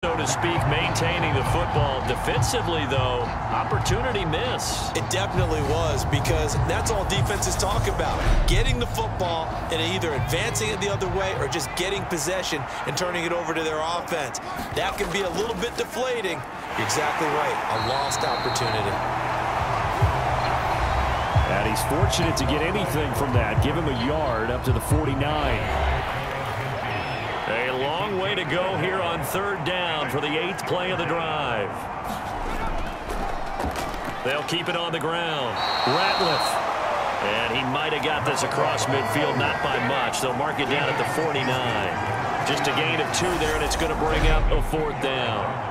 so to speak, maintaining the football. Defensively, though, opportunity miss. It definitely was, because that's all defenses talk about. Getting the football and either advancing it the other way or just getting possession and turning it over to their offense. That can be a little bit deflating. You're exactly right. A lost opportunity. And he's fortunate to get anything from that. Give him a yard up to the 49. A long way to go here on third down for the 8th play of the drive. They'll keep it on the ground. Ratliff. And he might have got this across midfield, not by much. They'll mark it down at the 49. Just a gain of 2 there, and it's going to bring up a 4th down.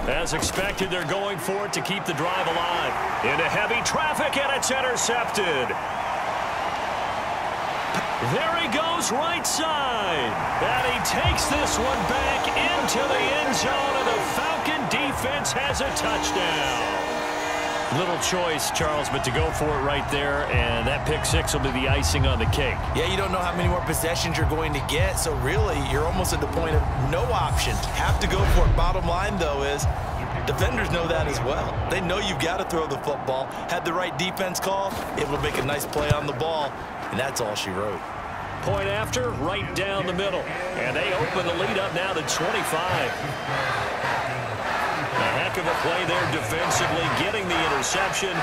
As expected, they're going for it to keep the drive alive. Into heavy traffic, and it's intercepted. There he goes, right side. And he takes this one back into the end zone, and the Falcon defense has a touchdown. Little choice, Charles, but to go for it right there, and that pick 6 will be the icing on the cake. Yeah, you don't know how many more possessions you're going to get, so really you're almost at the point of no option. Have to go for it. Bottom line, though, is defenders know that as well. They know you've got to throw the football. Had the right defense call, able to make a nice play on the ball, and that's all she wrote. Point after, right down the middle. And they open the lead up now to 25. A heck of a play there defensively, getting the interception,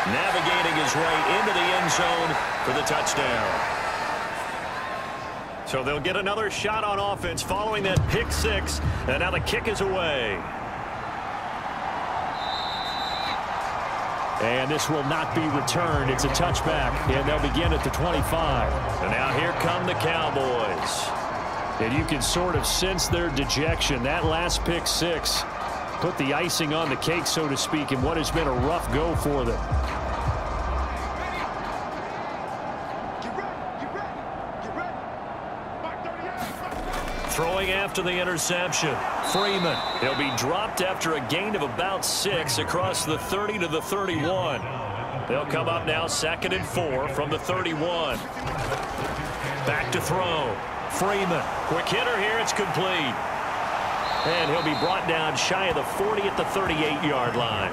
navigating his way into the end zone for the touchdown. So they'll get another shot on offense following that pick 6, and now the kick is away. And this will not be returned. It's a touchback, and they'll begin at the 25. And now here come the Cowboys. And you can sort of sense their dejection. That last pick 6 put the icing on the cake, so to speak, in what has been a rough go for them. Throwing after the interception. Freeman. He'll be dropped after a gain of about 6 across the 30 to the 31. They'll come up now 2nd and 4 from the 31. Back to throw. Freeman. Quick hitter here. It's complete. And he'll be brought down shy of the 40 at the 38-yard line.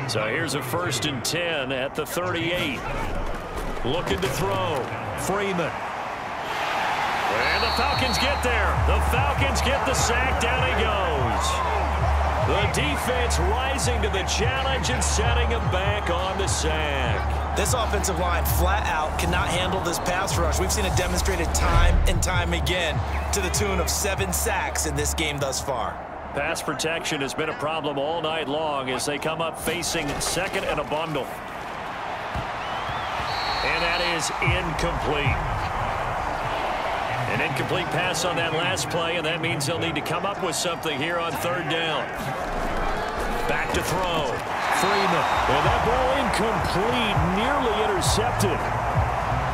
So here's a 1st and 10 at the 38. Looking to throw. Freeman. And the Falcons get there. The Falcons get the sack. Down he goes. The defense rising to the challenge and setting him back on the sack. This offensive line flat out cannot handle this pass rush. We've seen it demonstrated time and time again to the tune of 7 sacks in this game thus far. Pass protection has been a problem all night long as they come up facing 2nd and a bundle. And that is incomplete. An incomplete pass on that last play, and that means they'll need to come up with something here on 3rd down. Back to throw. Freeman. And that ball incomplete, nearly intercepted.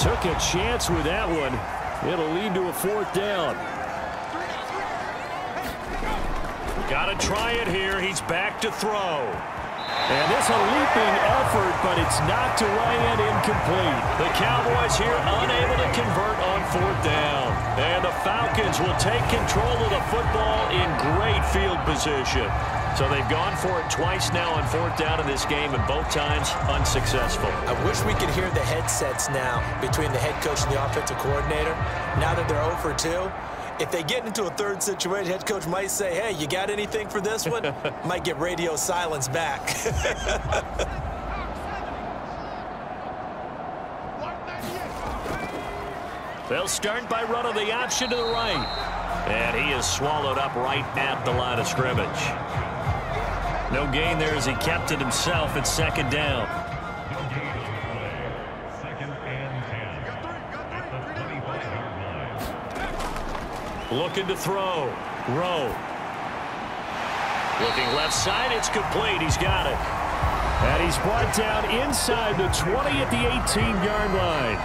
Took a chance with that one. It'll lead to a 4th down. Got to try it here. He's back to throw. And this a leaping effort, but it's knocked away and incomplete. The Cowboys here unable to convert on 4th down. And the Falcons will take control of the football in great field position. So they've gone for it twice now on 4th down in this game, and both times unsuccessful. I wish we could hear the headsets now between the head coach and the offensive coordinator. Now that they're 0 for 2, if they get into a 3rd situation, head coach might say, hey, you got anything for this one? Might get radio silence back. They'll start by running the option to the right. And he is swallowed up right at the line of scrimmage. No gain there as he kept it himself at 2nd down. Looking to throw. Rowe. Looking left side. It's complete. He's got it. And he's brought down inside the 20 at the 18-yard line.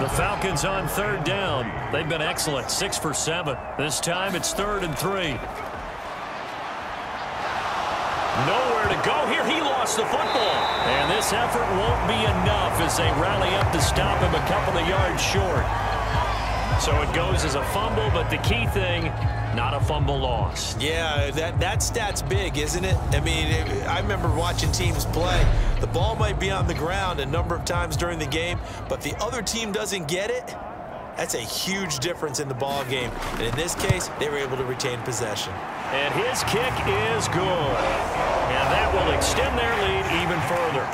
The Falcons on third down. They've been excellent, 6 for 7. This time it's 3rd and 3. Nowhere to go here. He lost the football. And this effort won't be enough as they rally up to stop him a couple of yards short. So it goes as a fumble, but the key thing, not a fumble loss. Yeah, that stat's big, isn't it? I mean, I remember watching teams play. The ball might be on the ground a number of times during the game, but the other team doesn't get it. That's a huge difference in the ball game. And in this case, they were able to retain possession. And his kick is good. And that will extend their lead even further.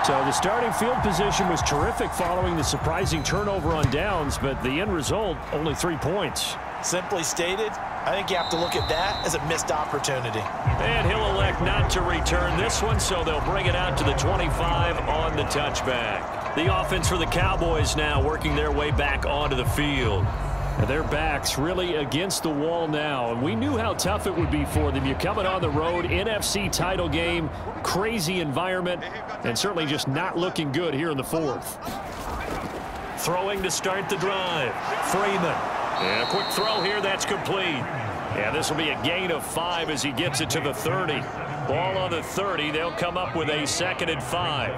So the starting field position was terrific following the surprising turnover on downs, but the end result, only 3 points. Simply stated, I think you have to look at that as a missed opportunity. And he'll elect not to return this one, so they'll bring it out to the 25 on the touchback. The offense for the Cowboys now working their way back onto the field. And their backs really against the wall now. And we knew how tough it would be for them. You're coming on the road, NFC title game, crazy environment, and certainly just not looking good here in the 4th. Throwing to start the drive. Freeman. And a quick throw here, that's complete. And this will be a gain of 5 as he gets it to the 30. Ball on the 30. They'll come up with a 2nd and 5.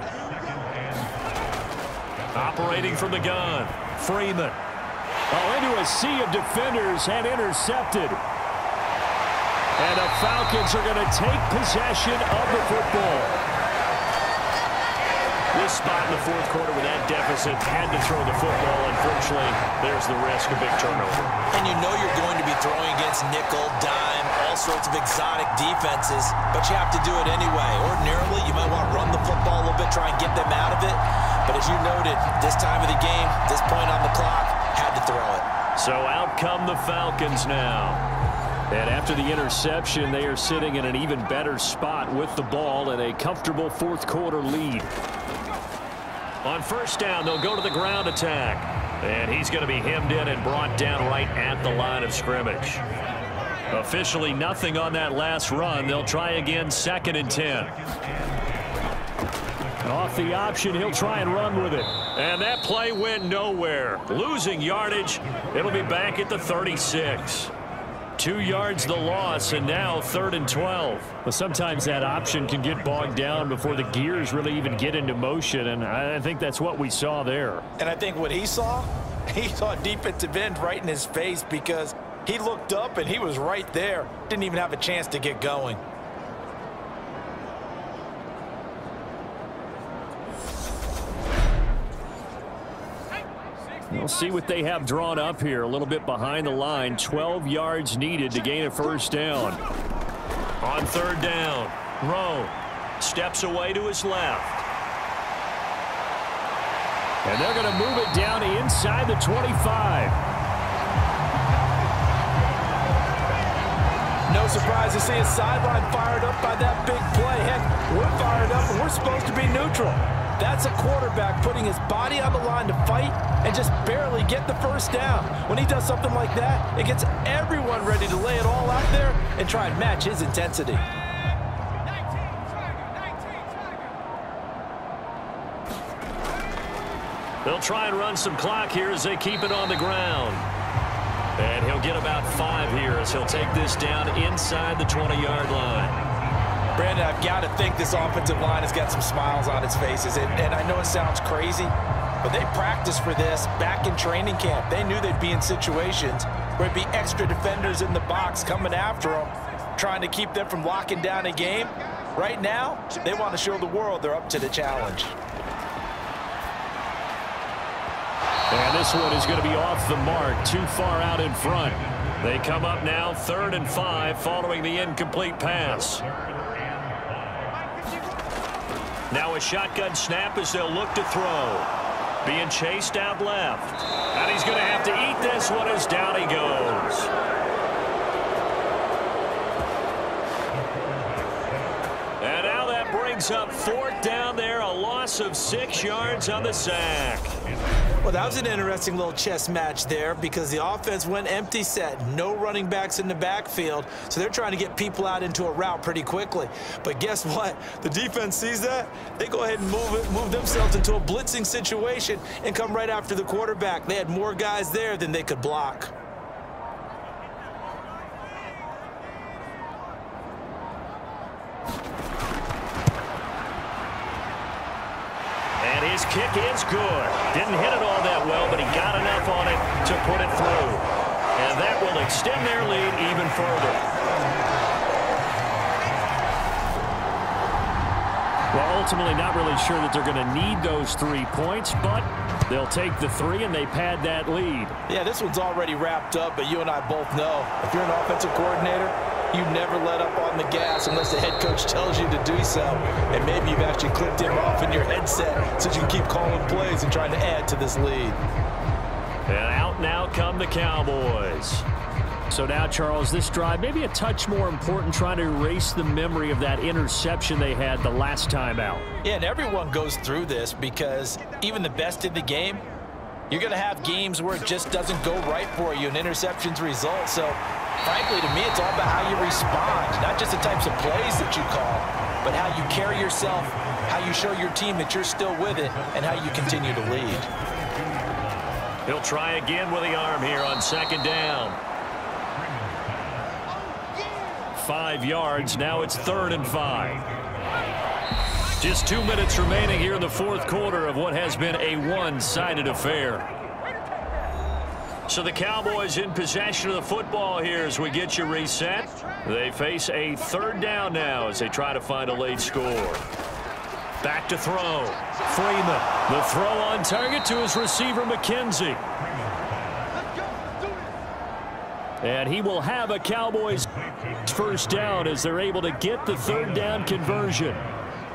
Operating from the gun. Freeman. Oh, into a sea of defenders and intercepted. And the Falcons are going to take possession of the football. This spot in the 4th quarter with that deficit had to throw the football. Unfortunately, there's the risk of big turnover. And you know you're going to be throwing against nickel, dime, all sorts of exotic defenses, but you have to do it anyway. Ordinarily, you might want to run the football a little bit, try and get them out of it. But as you noted, this time of the game, this point on the clock, had to throw it. So out come the Falcons now. And after the interception, they are sitting in an even better spot with the ball and a comfortable 4th quarter lead. On 1st down, they'll go to the ground attack. And he's going to be hemmed in and brought down right at the line of scrimmage. Officially nothing on that last run. They'll try again, 2nd and 10. Off the option, he'll try and run with it. And that play went nowhere. Losing yardage. It'll be back at the 36. 2 yards the loss, and now 3rd and 12. Well, sometimes that option can get bogged down before the gears really even get into motion, and I think that's what we saw there. And I think what he saw a defensive end right in his face because he looked up and he was right there. Didn't even have a chance to get going. We'll see what they have drawn up here. A little bit behind the line. 12 yards needed to gain a 1st down. On 3rd down, Rowe steps away to his left. And they're going to move it down inside the 25. No surprise to see his sideline fired up by that big play. Heck, we're fired up and we're supposed to be neutral. That's a quarterback putting his body on the line to fight and just barely get the 1st down. When he does something like that, it gets everyone ready to lay it all out there and try and match his intensity. They'll try and run some clock here as they keep it on the ground. And he'll get about 5 here as he'll take this down inside the 20-yard line. Brandon, I've got to think this offensive line has got some smiles on its faces. And I know it sounds crazy, but they practiced for this back in training camp. They knew they'd be in situations where there'd be extra defenders in the box coming after them, trying to keep them from locking down a game. Right now, they want to show the world they're up to the challenge. And this one is going to be off the mark, too far out in front. They come up now 3rd and 5 following the incomplete pass. Now a shotgun snap as they'll look to throw. Being chased out left. And he's going to have to eat this one as down he goes. And now that brings up 4th down there along loss of 6 yards on the sack. Well, that was an interesting little chess match there because the offense went empty set. No running backs in the backfield, so they're trying to get people out into a route pretty quickly. But guess what? The defense sees that. They go ahead and move themselves into a blitzing situation and come right after the quarterback. They had more guys there than they could block. His kick is good. Didn't hit it all that well, but he got enough on it to put it through. And that will extend their lead even further. Well, ultimately not really sure that they're going to need those 3 points, but they'll take the 3 and they pad that lead. Yeah, this one's already wrapped up, but you and I both know if you're an offensive coordinator, you never let up on the gas unless the head coach tells you to do so. And maybe you've actually clicked him off in your headset so you can keep calling plays and trying to add to this lead. And out now come the Cowboys. So now, Charles, this drive maybe a touch more important, trying to erase the memory of that interception they had the last time out. Yeah, and everyone goes through this because even the best in the game, you're going to have games where it just doesn't go right for you and interceptions result. So, frankly, to me, it's all about how you respond, not just the types of plays that you call, but how you carry yourself, how you show your team that you're still with it, and how you continue to lead. He'll try again with the arm here on 2nd down. 5 yards. Now it's 3rd and 5. Just 2 minutes remaining here in the 4th quarter of what has been a one-sided affair. So the Cowboys in possession of the football here as we get you reset. They face a 3rd down now as they try to find a late score. Back to throw. Freeman. The throw on target to his receiver, McKenzie. And he will have a Cowboys 1st down as they're able to get the 3rd down conversion.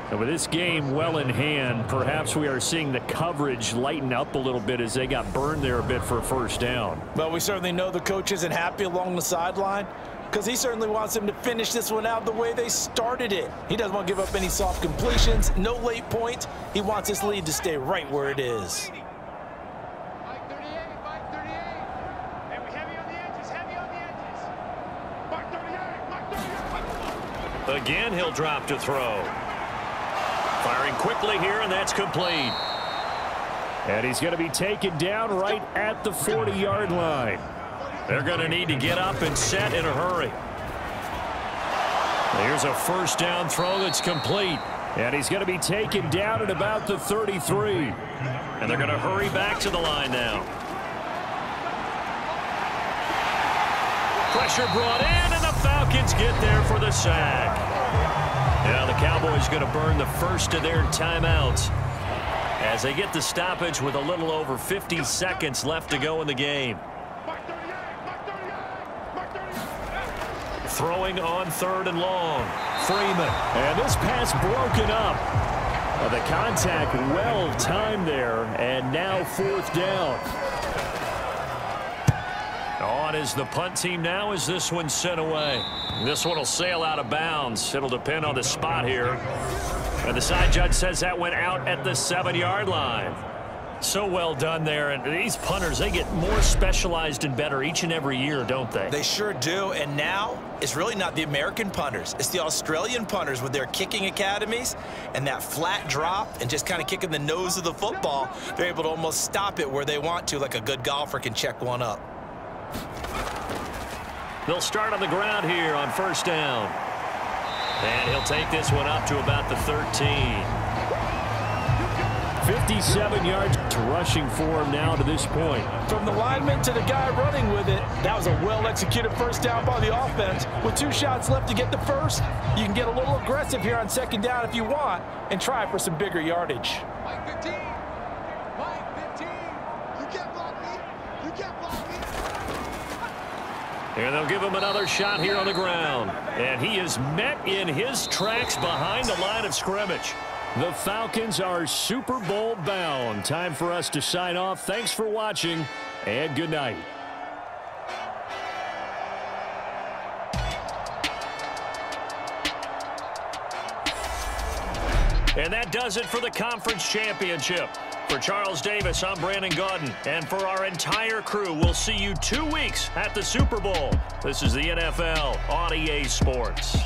And with this game well in hand, perhaps we are seeing the coverage lighten up a little bit as they got burned there a bit for a 1st down. Well, we certainly know the coach isn't happy along the sideline because he certainly wants them to finish this one out the way they started it. He doesn't want to give up any soft completions, no late points. He wants this lead to stay right where it is. Again, he'll drop to throw. Firing quickly here, and that's complete. And he's going to be taken down right at the 40-yard line. They're going to need to get up and set in a hurry. Here's a 1st down throw that's complete. And he's going to be taken down at about the 33. And they're going to hurry back to the line now. Pressure brought in, and the Falcons get there for the sack. Now the Cowboys going to burn the 1st of their timeouts as they get the stoppage with a little over 50 seconds left to go in the game. Throwing on 3rd and long. Freeman. And this pass broken up. The contact well timed there, and now 4th down. On is the punt team now as this one's sent away. This one will sail out of bounds. It'll depend on the spot here. And the side judge says that went out at the 7-yard line. So well done there. And these punters, they get more specialized and better each and every year, don't they? They sure do. And now it's really not the American punters. It's the Australian punters with their kicking academies and that flat drop and just kind of kicking the nose of the football. They're able to almost stop it where they want to, like a good golfer can check one up. They'll start on the ground here on 1st down. And he'll take this one up to about the 13. 57 yards rushing for him now to this point. From the lineman to the guy running with it, that was a well-executed 1st down by the offense. With 2 shots left to get the 1st, you can get a little aggressive here on 2nd down if you want and try for some bigger yardage. Mike 15. Mike 15. You can't block me. You can't block me. And they'll give him another shot here on the ground. And he is met in his tracks behind the line of scrimmage. The Falcons are Super Bowl bound. Time for us to sign off. Thanks for watching, and good night. And that does it for the conference championship. For Charles Davis, I'm Brandon Gaudin. And for our entire crew, we'll see you 2 weeks at the Super Bowl. This is the NFL on EA Sports.